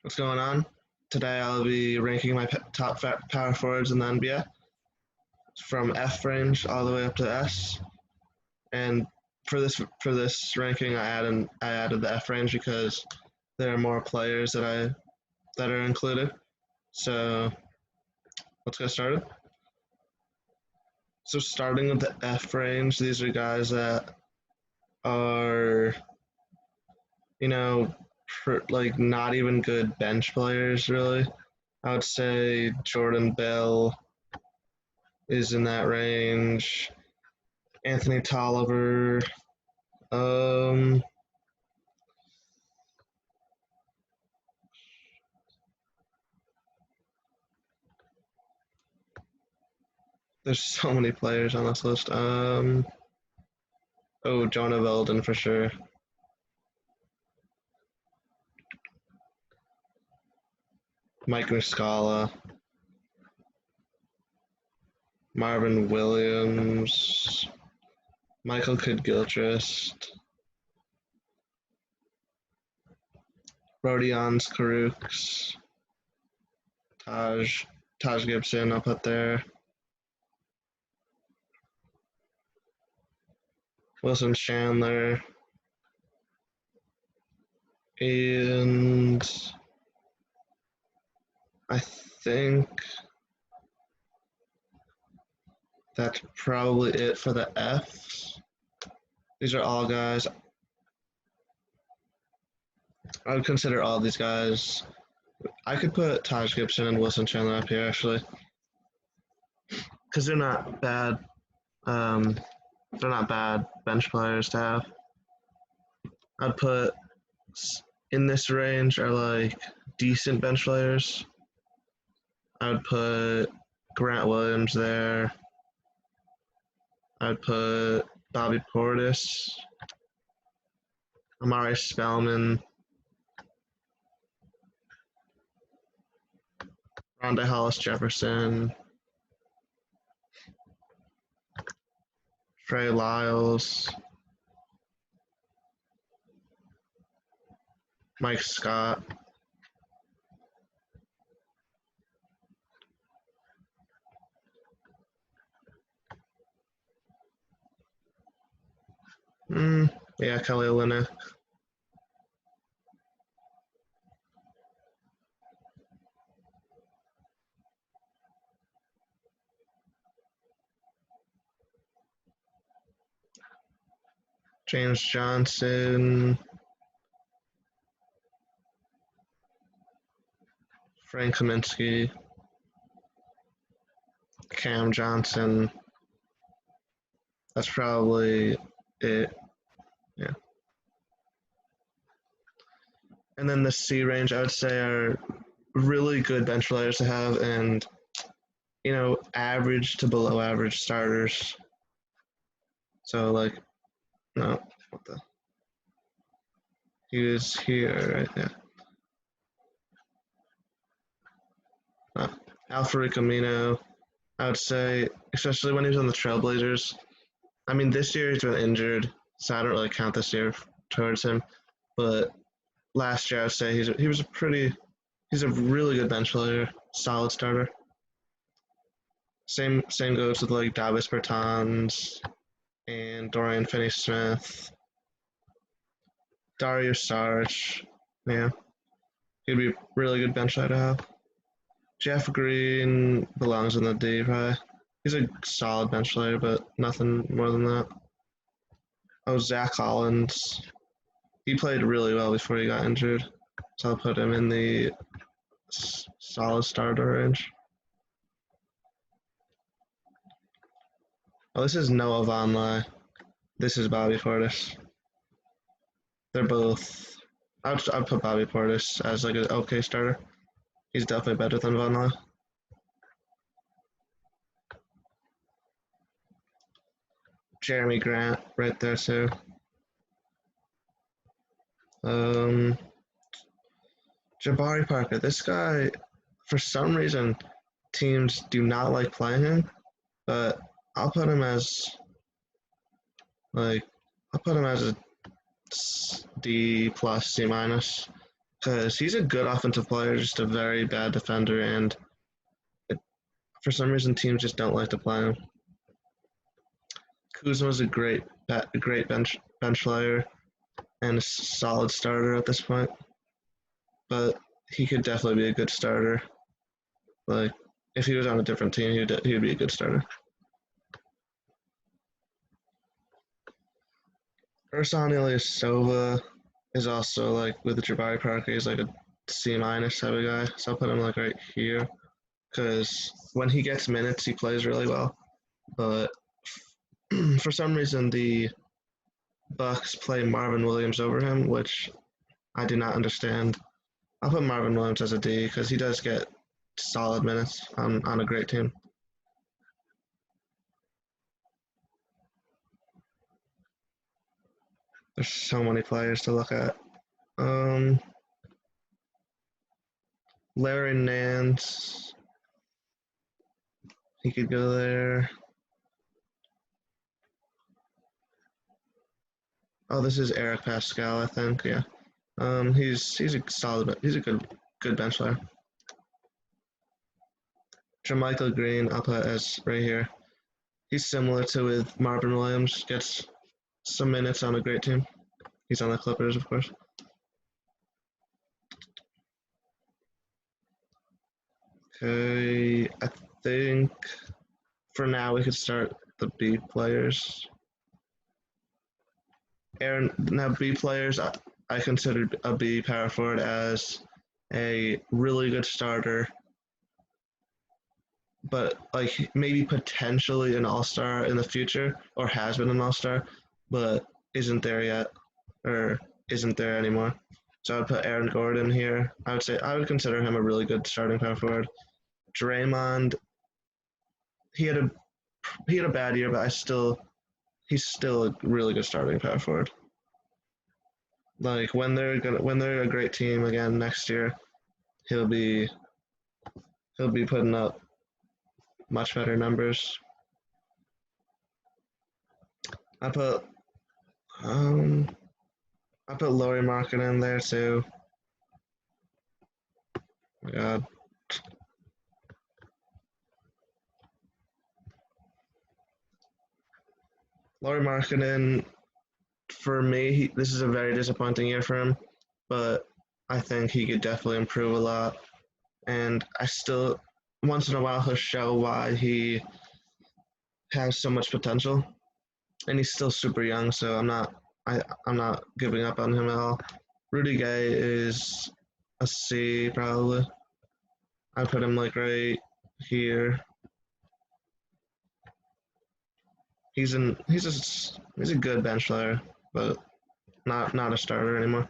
What's going on? Today I'll be ranking my top power forwards in the NBA from F range all the way up to S. And for this ranking, I added the F range because there are more players that are included. So let's get started. So starting with the F range, these are guys that are you know like not even good bench players really. I would say Jordan Bell is in that range. Anthony Tolliver. Um, there's so many players on this list. Jonah Veldon for sure. Mike Muscala. Marvin Williams. Michael Kidd-Gilchrist. Rodions Caruks. Taj Gibson I'll put there. Wilson Chandler. And I think that's probably it for the Fs. These are all guys. I would consider all these guys. I could put Taj Gibson and Wilson Chandler up here actually, because they're not bad. They're not bad bench players to have. I'd put in this range are like decent bench players. I would put Grant Williams there. I'd put Bobby Portis, Amari Spellman, Rondae Hollis Jefferson, Trey Lyles, Mike Scott. Yeah, Kelly Olynyk. James Johnson, Frank Kaminsky, Cam Johnson. That's probably it. Yeah. And then the C range, I would say, are really good bench players to have, and average to below average starters. So like, no, what the? He was here, right? Yeah. Al-Farouq Amino, I would say, especially when he was on the Trailblazers. I mean, this year he's been injured, so I don't really count this year towards him. But last year, I would say he's a really good bench player, solid starter. Same goes with like Davis Bertans and Dorian Finney-Smith, Dario Saric. Yeah, he'd be a really good bench player to have. Jeff Green belongs in the D, probably. He's a solid bench player, but nothing more than that. Zach Collins. He played really well before he got injured, so I'll put him in the solid starter range. Oh, this is Noah Vonleh. This is Bobby Portis. They're both. I'd put Bobby Portis as like an okay starter. He's definitely better than Vonleh. Jeremy Grant right there too. Jabari Parker. This guy, for some reason, teams do not like playing him, but I'll put him as a D plus C minus. because he's a good offensive player, just a very bad defender, and it, for some reason teams just don't like to play him. Kuzma's a great bench player and a solid starter at this point, but he could definitely be a good starter. Like if he was on a different team, he'd be a good starter. Ersan Ilyasova is also like with the Jabari Parker. He's like a C minus type of guy, so I'll put him like right here because when he gets minutes, he plays really well. But for some reason, the Bucks play Marvin Williams over him, which I do not understand. I'll put Marvin Williams as a D because he does get solid minutes on a great team. There's so many players to look at. Um, Larry Nance, he could go there. Oh, this is Eric Pascal, I think. Yeah. He's a solid. He's a good bench player. JaMychal Green, I'll put as right here. He's similar to with Marvin Williams. Gets some minutes on a great team. He's on the Clippers, of course. Okay, I think for now we could start the B players. Aaron, now B players, I consider a B power forward as a really good starter, but like maybe potentially an all-star in the future or has been an all-star, but isn't there yet or isn't there anymore. So I'd put Aaron Gordon here. I would consider him a really good starting power forward. Draymond, he had a he had a bad year, but he's still a really good starting power forward. Like when they're a great team again next year, he'll be he'll be putting up much better numbers. I put um I put Lauri Markkanen in there too. Oh my God. Lauri Markkanen, for me, this is a very disappointing year for him, but I think he could definitely improve a lot. And I still, once in a while, he'll show why he has so much potential. And he's still super young, so I'm not giving up on him at all. Rudy Gay is a C probably. I put him like right here. He's a good bench player, but not a starter anymore.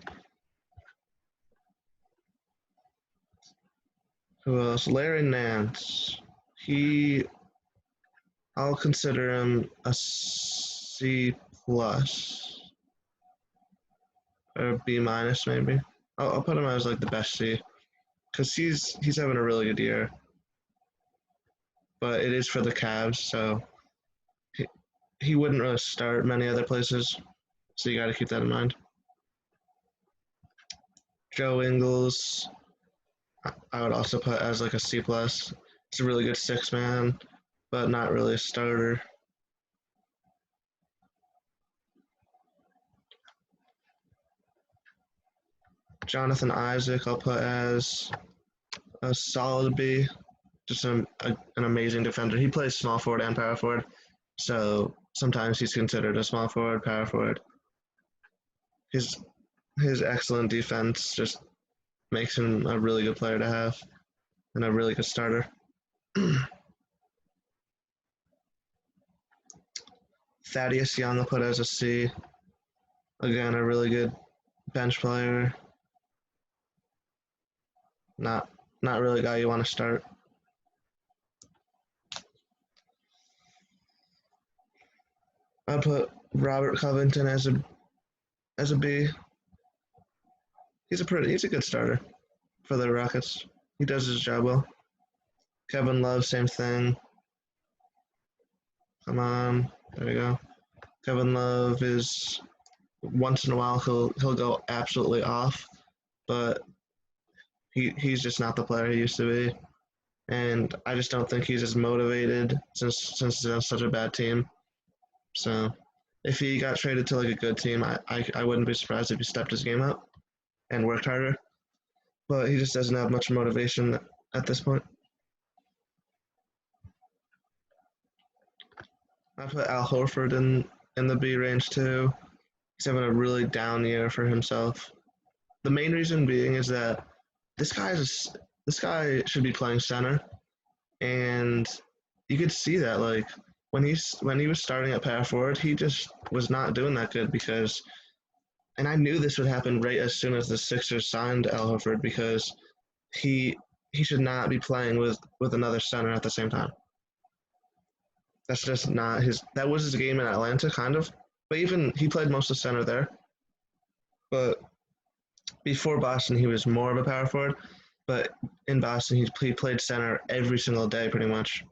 Who else? Larry Nance. He I'll consider him a C plus or B minus maybe. I'll put him as like the best C because he's having a really good year, but it is for the Cavs, so he, he wouldn't really start many other places, so you got to keep that in mind. Joe Ingles, I would also put as like a C plus. He's a really good six man, but not really a starter. Jonathan Isaac, I'll put as a solid B. Just an amazing defender. He plays small forward and power forward, so sometimes he's considered a small forward, power forward. His his excellent defense just makes him a really good player to have and a really good starter. Thaddeus Young, I'll put as a C. Again, a really good bench player. Not not really a guy you want to start. I'll put Robert Covington as a B. He's a good starter for the Rockets. He does his job well. Kevin Love, same thing. Come on, there we go. Kevin Love is once in a while he'll go absolutely off, but He's just not the player he used to be, and I just don't think he's as motivated since it's such a bad team. So if he got traded to like a good team, I wouldn't be surprised if he stepped his game up and worked harder. But he just doesn't have much motivation at this point. I put Al Horford in the B range too. He's having a really down year for himself. The main reason being is that this guy is this guy should be playing center, and you could see that like when he was starting at power forward, he just was not doing that good because, and I knew this would happen right as soon as the Sixers signed Al Horford because he he should not be playing with another center at the same time. That's just not his. That was his game in Atlanta, kind of. But even he played most of center there. But before Boston, he was more of a power forward. But in Boston, he played center every single day, pretty much.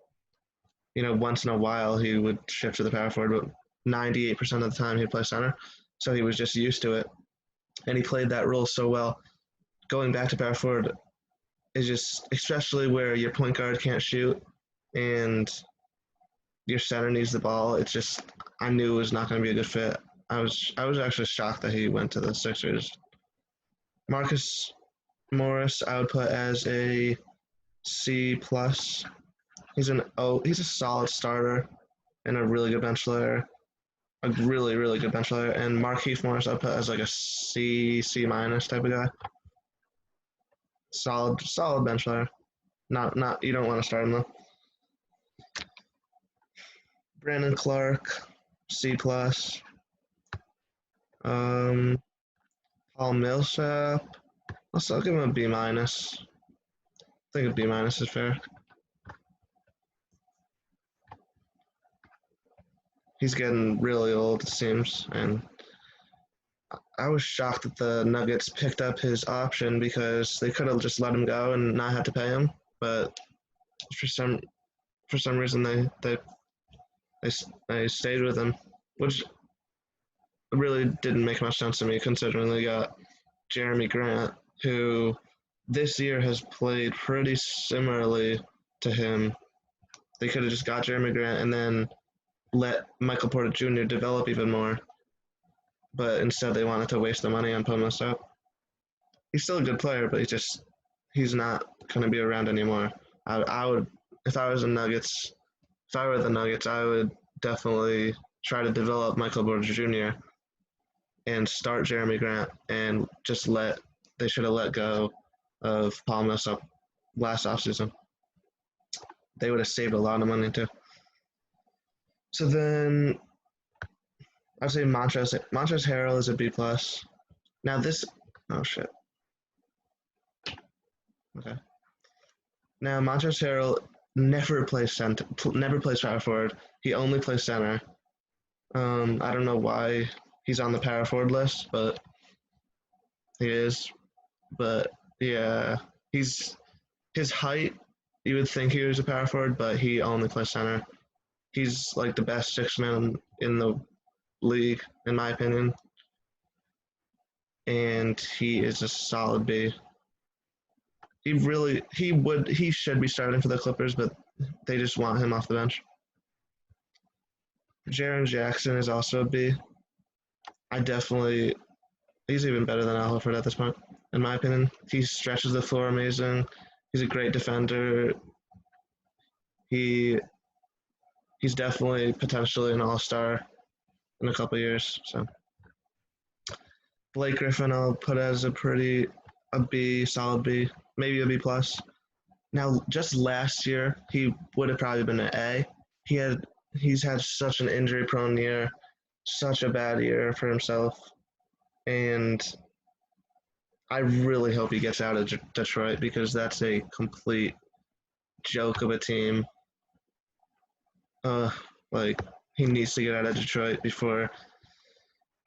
You know, once in a while he would shift to the power forward, but 98% of the time he'd play center. So he was just used to it, and he played that role so well. Going back to power forward is just, especially where your point guard can't shoot and your center needs the ball. It's just, I knew it was not going to be a good fit. I was actually shocked that he went to the Sixers. Marcus Morris, I would put as a C plus. He's a solid starter and a really good bench player, a really good bench player. And Markieff Morris, I put as like a C minus type of guy. Solid bench player. Not you don't want to start him though. Brandon Clark, C plus. Paul Millsap, I'll give him a B minus. I think a B minus is fair. He's getting really old, it seems, and I was shocked that the Nuggets picked up his option because they could have just let him go and not had to pay him, but for some reason they stayed with him, which really didn't make much sense to me considering they got Jeremy Grant, who this year has played pretty similarly to him. They could have just got Jeremy Grant and then let Michael Porter Jr. develop even more, but instead they wanted to waste the money on Pomo. He's still a good player, but he's not going to be around anymore. I would, if I was the Nuggets, if I were the Nuggets, I would definitely try to develop Michael Porter Jr. and start Jeremy Grant and just they should have let go of Paul Millsap last offseason. They would have saved a lot of money too. So then I'd say Montrezl Harrell is a B plus. Now oh shit. Okay. Now Montrezl Harrell never plays power forward. He only plays center. I don't know why he's on the power forward list, but he is. But yeah, his height, you would think he was a power forward, but he only plays center. He's like the best six man in the league, in my opinion. And he is a solid B. He should be starting for the Clippers, but they just want him off the bench. Jaren Jackson is also a B. He's even better than Al Horford at this point, in my opinion. He stretches the floor amazing. He's a great defender. He's definitely potentially an all-star in a couple years. So Blake Griffin I'll put as a B, solid B, maybe a B plus. Now, just last year, he would have probably been an A. He's had such an injury-prone year, such a bad year for himself, and I really hope he gets out of Detroit because that's a complete joke of a team. Like he needs to get out of Detroit before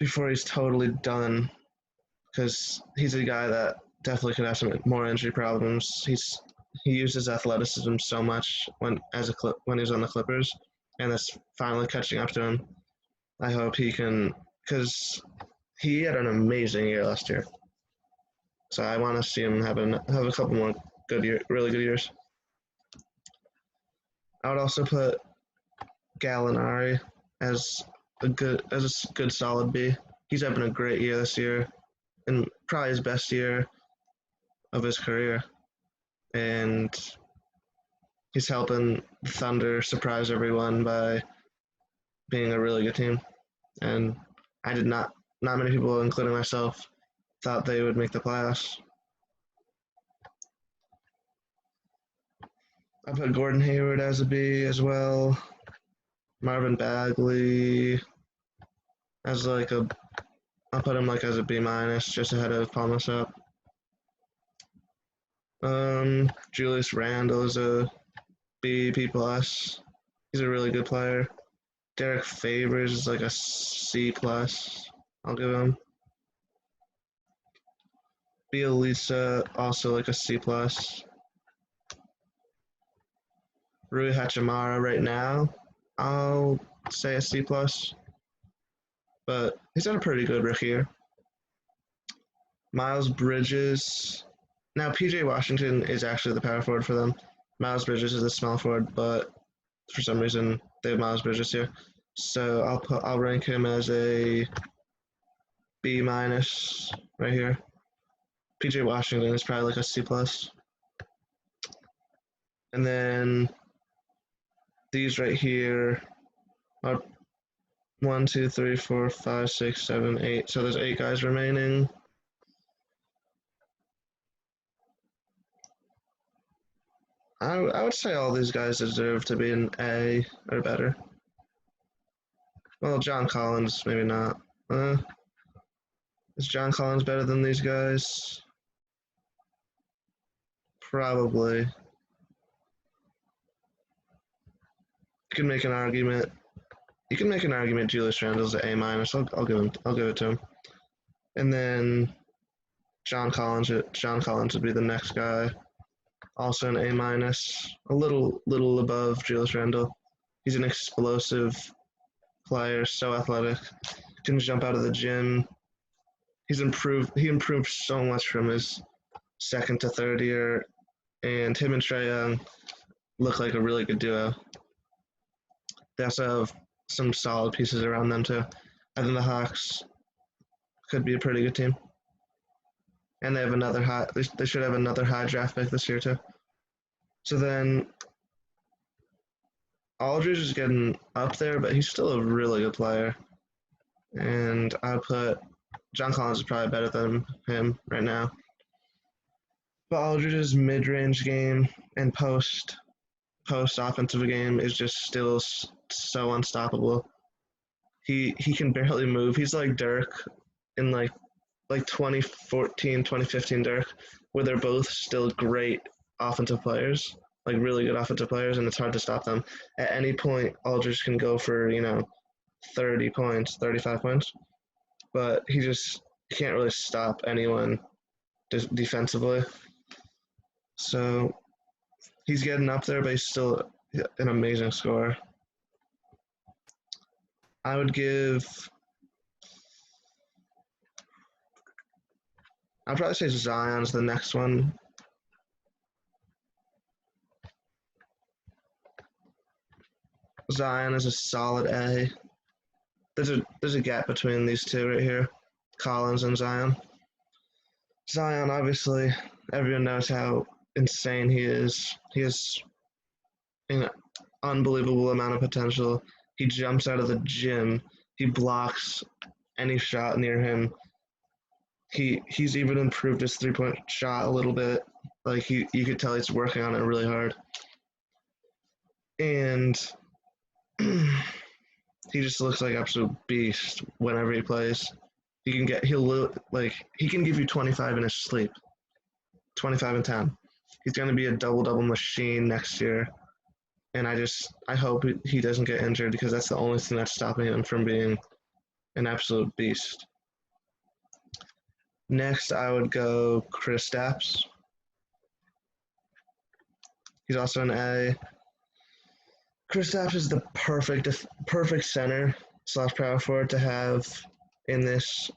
he's totally done, because he's a guy that definitely could have some more injury problems. He uses athleticism so much when he's on the Clippers, and that's finally catching up to him. I hope he can, because he had an amazing year last year. So I want to see him have a couple more really good years. I would also put Gallinari as a good solid B. He's having a great year this year, and probably his best year of his career. And he's helping the Thunder surprise everyone by being a really good team. And I did not many people, including myself, thought they would make the playoffs. I put Gordon Hayward as a B as well. Marvin Bagley as like a, I'll put him like as a B minus, just ahead of Paul Millsap. Julius Randle is a B plus. He's a really good player. Derek Favors is like a C plus. I'll give him. Bielisa also like a C plus. Rui Hachimura right now, I'll say a C plus, but he's had a pretty good rookie year. Miles Bridges. Now PJ Washington is actually the power forward for them. Miles Bridges is the small forward, but for some reason they have Miles Bridges here. So I'll rank him as a B minus right here. PJ Washington is probably like a C plus. And then these right here are 1, 2, 3, 4, 5, 6, 7, 8. So there's 8 guys remaining. I would say all these guys deserve to be an A or better. Well, John Collins, maybe not. Is John Collins better than these guys? Probably. You can make an argument. You can make an argument Julius Randle's an A minus. I'll give it to him. And then John Collins would be the next guy. Also an A minus. A little above Julius Randle. He's an explosive player, so athletic. Can jump out of the gym. He improved so much from his second to third year, and him and Trae Young look like a really good duo. They also have some solid pieces around them too. I think the Hawks could be a pretty good team, and they have another high. They should have another high draft pick this year too. So then Aldridge is getting up there, but he's still a really good player. And I put John Collins is probably better than him right now. But Aldridge's mid-range game and post offensive game is just still so unstoppable. He can barely move. He's like Dirk in like 2014, 2015 Dirk, where they're both still great offensive players, like really good offensive players, and it's hard to stop them. At any point, Aldridge can go for 30 points, 35 points, but he can't really stop anyone defensively. So he's getting up there, but he's still an amazing scorer. I'd probably say Zion's the next one. Zion is a solid A. There's a gap between these two right here, Collins and Zion. Zion, obviously, everyone knows how insane he is. He has an unbelievable amount of potential. He jumps out of the gym. He blocks any shot near him. He's even improved his 3-point shot a little bit. Like you could tell he's working on it really hard. And he just looks like absolute beast whenever he plays. He can give you 25 in his sleep. 25 and 10. He's going to be a double machine next year. And I hope he doesn't get injured, because that's the only thing that's stopping him from being an absolute beast. Next, I would go Kristaps. He's also an A. Kristaps is the perfect center / power forward to have in this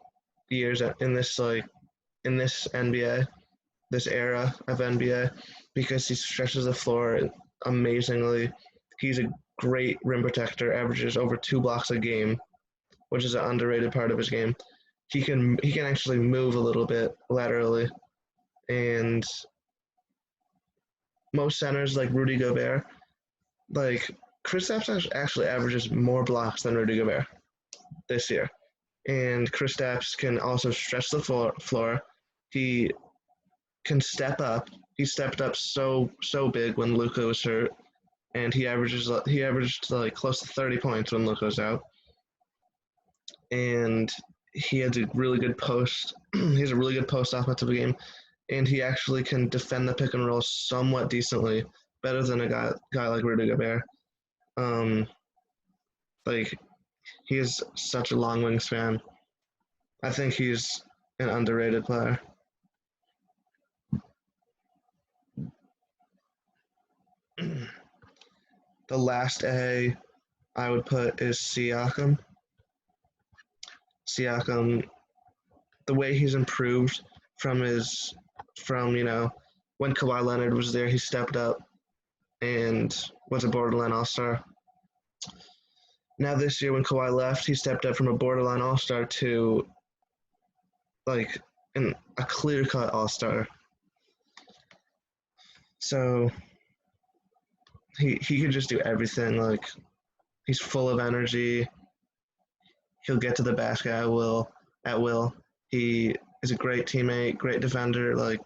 in this NBA, this era of NBA, because he stretches the floor amazingly. He's a great rim protector, averages over 2 blocks a game, which is an underrated part of his game. He can actually move a little bit laterally, and most centers like Rudy Gobert, like Kristaps actually averages more blocks than Rudy Gobert this year, and Kristaps can also stretch the floor. He can step up. He stepped up so big when Luka was hurt, and he averaged like close to 30 points when Luka was out, and he has a really good post. He has a really good post offensive game, and he actually can defend the pick and roll somewhat decently, better than a guy like Rudy Gobert. Um, like he has such a long wingspan. I think he's an underrated player. The last A I would put is Siakam. Siakam, the way he's improved from his from when Kawhi Leonard was there, he stepped up and was a borderline All Star. Now this year, when Kawhi left, he stepped up from a borderline All Star to like a clear cut All Star. So he can just do everything. Like he's full of energy. He'll get to the basket at will. At will. He is a great teammate, great defender. Like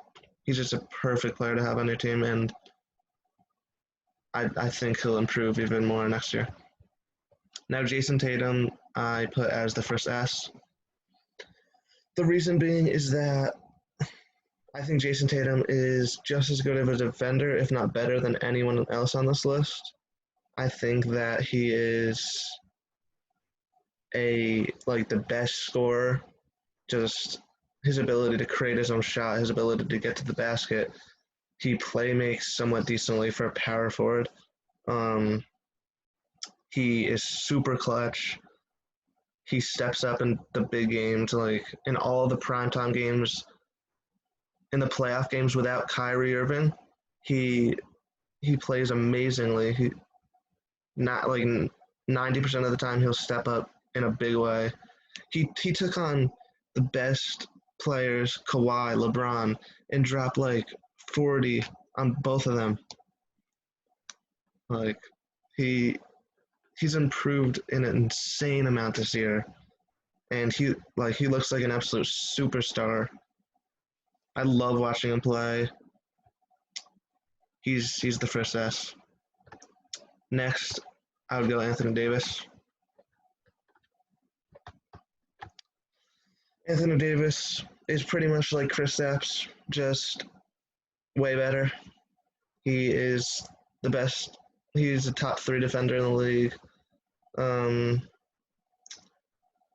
he's just a perfect player to have on your team, and I think he'll improve even more next year. Now Jason Tatum, I put as the first S. The reason being is that I think Jason Tatum is just as good of a defender, if not better, than anyone else on this list. I think that he is the best scorer. Just his ability to create his own shot, his ability to get to the basket. He play makes somewhat decently for a power forward. He is super clutch. He steps up in the big games, like in all the primetime games, in the playoff games without Kyrie Irving. He he plays amazingly. He not like 90% of the time he'll step up in a big way. He took on the best players, Kawhi, LeBron, and dropped like 40 on both of them. Like he's improved an insane amount this year, and he looks like an absolute superstar. I love watching him play. He's the first S. Next, I would go Anthony Davis. Anthony Davis is pretty much like Kristaps, just way better. He is the best. He's a top 3 defender in the league. Um,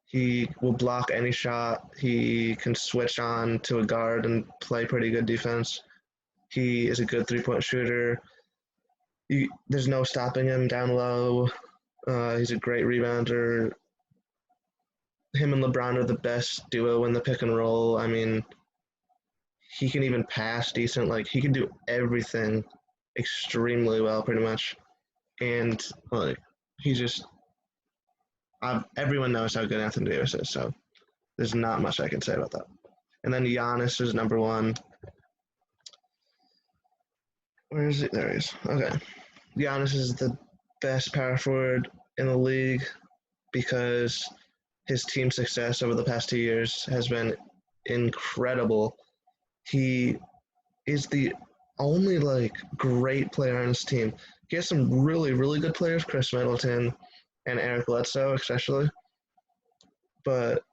he will block any shot. He can switch on to a guard and play pretty good defense. He is a good 3-point shooter. There's no stopping him down low. He's a great rebounder. Him and LeBron are the best duo in the pick and roll. I mean, he can even pass decent. Like he can do everything extremely well, pretty much. And like he's just, everyone knows how good Anthony Davis is. So there's not much I can say about that. And then Giannis is number 1. Where is it? There he is. Okay. Giannis is the best power forward in the league because his team success over the past 2 years has been incredible. He is the only great player on his team. He has some really, really good players, Chris Middleton and Eric Bledsoe especially. But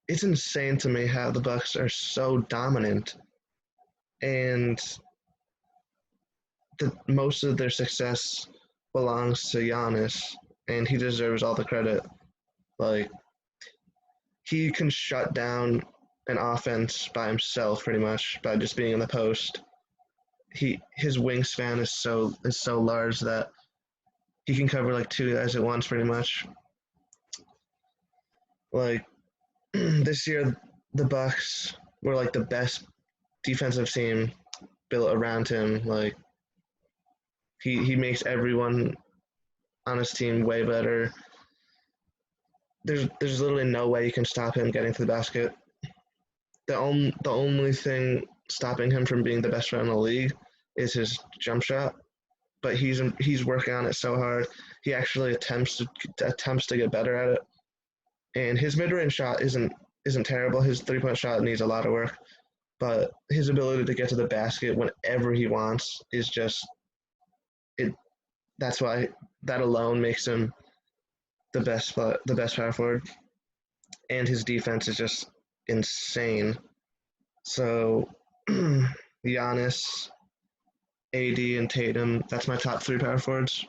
it's insane to me how the Bucks are so dominant, and most of their success belongs to Giannis, and he deserves all the credit. Like he can shut down an offense by himself pretty much by just being in the post. His wingspan is so large that he can cover like 2 guys at once pretty much. Like this year the Bucks we're like the best defensive team built around him. Like he makes everyone on his team way better. There's literally no way you can stop him getting to the basket. The only thing stopping him from being the best player in the league is his jump shot. But he's working on it so hard. He actually attempts to get better at it. And his mid range shot isn't terrible. His 3 point shot needs a lot of work, but his ability to get to the basket whenever he wants is just it. That's why that alone makes him the best power forward. And his defense is just insane. So Giannis, AD, and Tatum. That's my top three power forwards.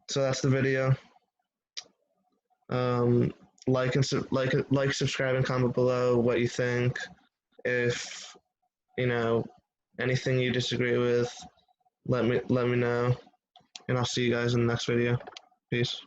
So that's the video. Um, like, subscribe, and comment below what you think. If you know anything you disagree with, let me know, and I'll see you guys in the next video. Peace.